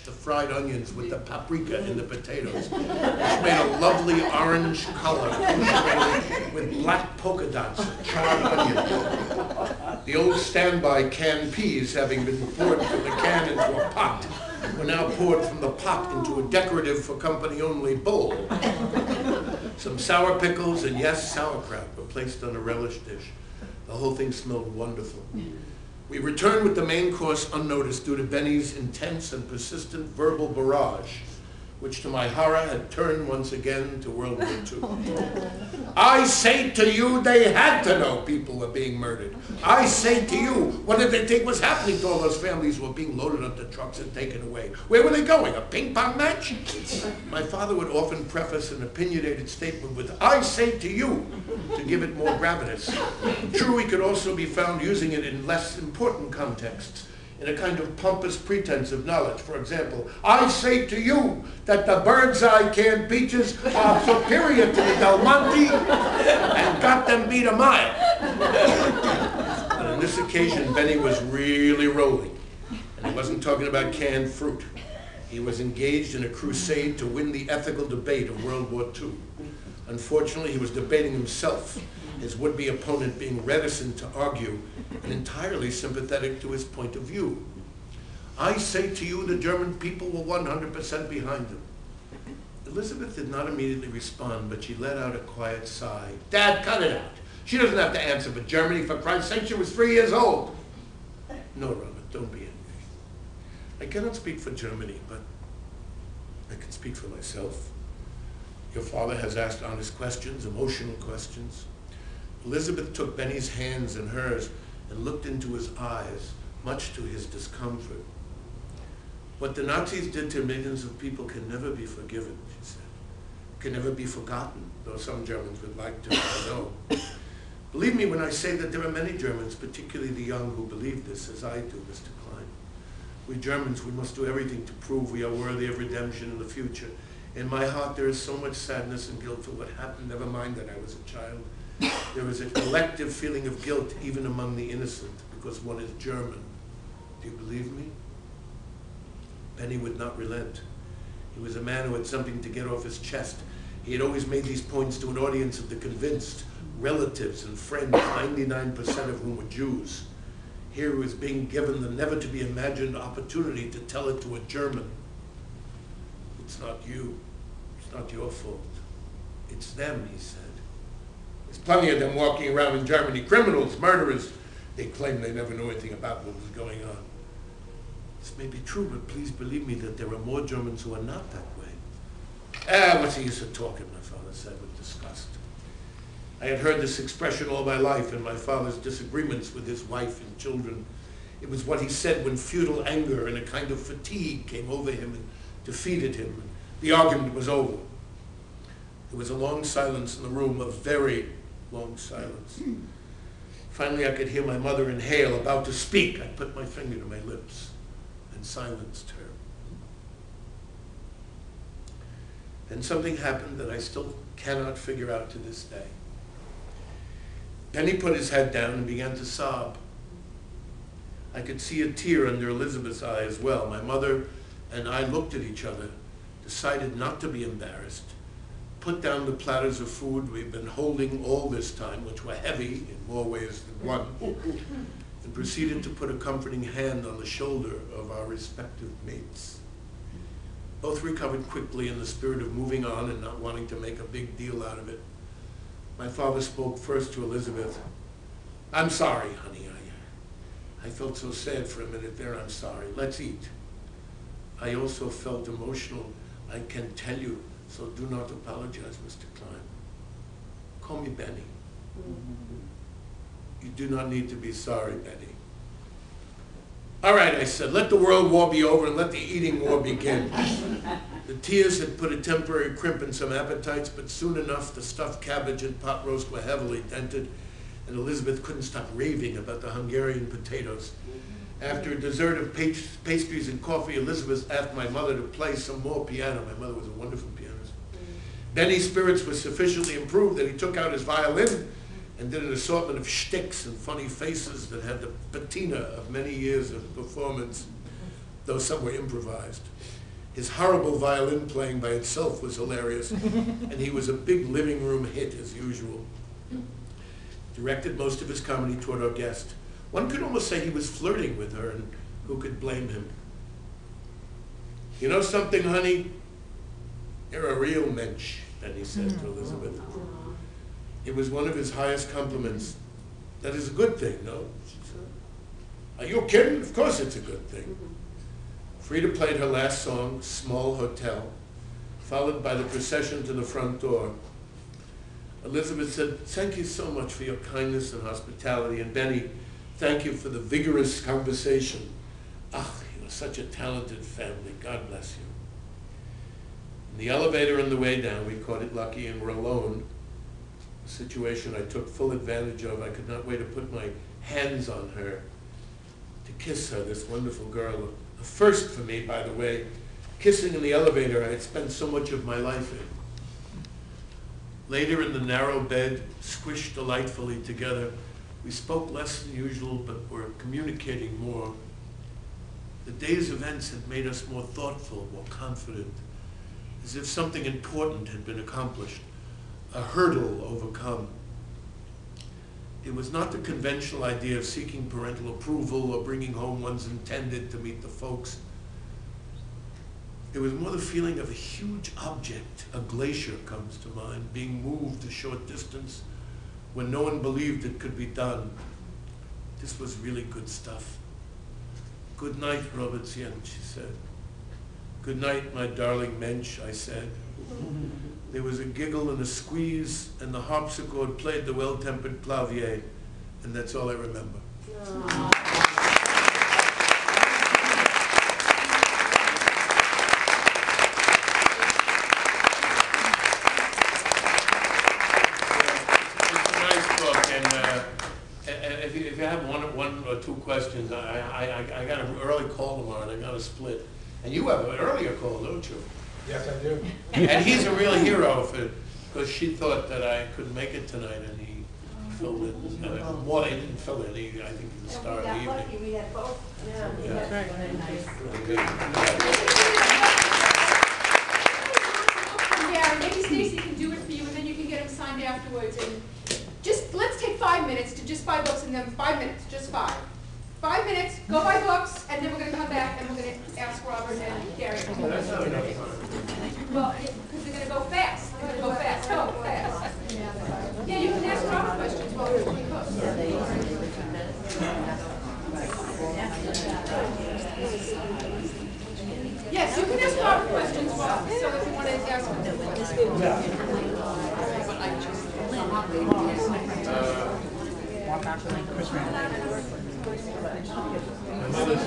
mashed the fried onions with the paprika and the potatoes, which made a lovely orange color with black polka dots of charred onion. The old standby canned peas, having been poured from the can into a pot, were now poured from the pot into a decorative for company only bowl. Some sour pickles and, yes, sauerkraut were placed on a relish dish. The whole thing smelled wonderful. We returned with the main course unnoticed due to Benny's intense and persistent verbal barrage, which to my horror had turned once again to World War II. I say to you, they had to know people were being murdered. I say to you, what did they think was happening to all those families who were being loaded onto trucks and taken away? Where were they going, a ping pong match? My father would often preface an opinionated statement with, I say to you, to give it more gravitas. True, he could also be found using it in less important contexts, in a kind of pompous pretense of knowledge. For example, I say to you that the Bird's Eye canned peaches are superior to the Del Monte and got them beat a mile. But on this occasion, Benny was really rolling. And he wasn't talking about canned fruit. He was engaged in a crusade to win the ethical debate of World War II. Unfortunately, he was debating himself, his would-be opponent being reticent to argue and entirely sympathetic to his point of view. I say to you the German people were 100% behind him. Elizabeth did not immediately respond, but she let out a quiet sigh. Dad, cut it out. She doesn't have to answer for Germany. For Christ's sake, she was 3 years old. No, Robert, don't be angry. I cannot speak for Germany, but I can speak for myself. Your father has asked honest questions, emotional questions. Elizabeth took Benny's hands in hers and looked into his eyes, much to his discomfort. What the Nazis did to millions of people can never be forgiven, she said. Can never be forgotten, though some Germans would like to, I know. Believe me when I say that there are many Germans, particularly the young, who believe this, as I do, Mr. Klein. We Germans, we must do everything to prove we are worthy of redemption in the future. In my heart, there is so much sadness and guilt for what happened, never mind that I was a child. There is a collective feeling of guilt, even among the innocent, because one is German. Do you believe me? Benny would not relent. He was a man who had something to get off his chest. He had always made these points to an audience of the convinced, relatives and friends, 99% of whom were Jews. Here he was being given the never-to-be-imagined opportunity to tell it to a German. It's not you. It's not your fault. It's them, he said. There's plenty of them walking around in Germany, criminals, murderers. They claim they never knew anything about what was going on. This may be true, but please believe me that there are more Germans who are not that way. What's the use of talking, my father said with disgust. I had heard this expression all my life in my father's disagreements with his wife and children. It was what he said when futile anger and a kind of fatigue came over him and defeated him. The argument was over. There was a long silence in the room, a very long silence. Finally, I could hear my mother inhale, about to speak. I put my finger to my lips and silenced her. Then something happened that I still cannot figure out to this day. Benny put his head down and began to sob. I could see a tear under Elizabeth's eye as well. My mother and I looked at each other, decided not to be embarrassed, put down the platters of food we've been holding all this time, which were heavy in more ways than one, and proceeded to put a comforting hand on the shoulder of our respective mates. Both recovered quickly in the spirit of moving on and not wanting to make a big deal out of it. My father spoke first to Elizabeth. I'm sorry, honey. I felt so sad for a minute there. I'm sorry. Let's eat. I also felt emotional. I can tell you, so do not apologize, Mr. Klein. Call me Benny. You do not need to be sorry, Benny. All right, I said, let the world war be over and let the eating war begin. The tears had put a temporary crimp in some appetites, but soon enough the stuffed cabbage and pot roast were heavily dented, and Elizabeth couldn't stop raving about the Hungarian potatoes. After a dessert of pastries and coffee, Elizabeth asked my mother to play some more piano. My mother was a wonderful pianist. Benny's spirits were sufficiently improved that he took out his violin and did an assortment of shticks and funny faces that had the patina of many years of performance. though some were improvised. His horrible violin playing by itself was hilarious, and he was a big living room hit as usual. Directed most of his comedy toward our guest. One could almost say he was flirting with her, and who could blame him? You know something, honey? You're a real mensch, then he said to Elizabeth. It was one of his highest compliments. That is a good thing, no? She said. Are you kidding? Of course it's a good thing. Frida played her last song, Small Hotel, followed by the procession to the front door. Elizabeth said, thank you so much for your kindness and hospitality, and Benny, thank you for the vigorous conversation. Ah, you're such a talented family. God bless you. In the elevator on the way down, we caught it lucky and were alone. A situation I took full advantage of. I could not wait to put my hands on her, to kiss her, this wonderful girl. A first for me, by the way, kissing in the elevator I had spent so much of my life in. Later in the narrow bed, squished delightfully together, we spoke less than usual, but were communicating more. The day's events had made us more thoughtful, more confident, as if something important had been accomplished, a hurdle overcome. It was not the conventional idea of seeking parental approval or bringing home one's intended to meet the folks. It was more the feeling of a huge object, a glacier comes to mind, being moved a short distance when no one believed it could be done. This was really good stuff. Good night, Robertson, she said. Good night, my darling mensch, I said. There was a giggle and a squeeze, and the harpsichord played the well-tempered clavier, and that's all I remember. It's a nice book, and if you have one or two questions, I got an early call tomorrow, and I got a split. And you have an earlier call, don't you? Yes, I do. And he's a real hero because she thought that I couldn't make it tonight, and he filled in. Well, he didn't fill in. I think he's the star of the evening. Lucky we had both. Yeah. That's very nice. Yeah, maybe Stacy can do it for you, and then you can get them signed afterwards. And just let's take 5 minutes to just buy books, and then 5 minutes, just 5. 5 minutes, go buy books, and then we're going to come back and we're going to ask Robert and Gary. That's not enough time. Well, because they're going to go fast. They're going to go fast. Go fast. Yeah, you can ask Robert questions while we're doing books. Yes, you can ask Robert questions while, so if you want to ask him questions. My mother's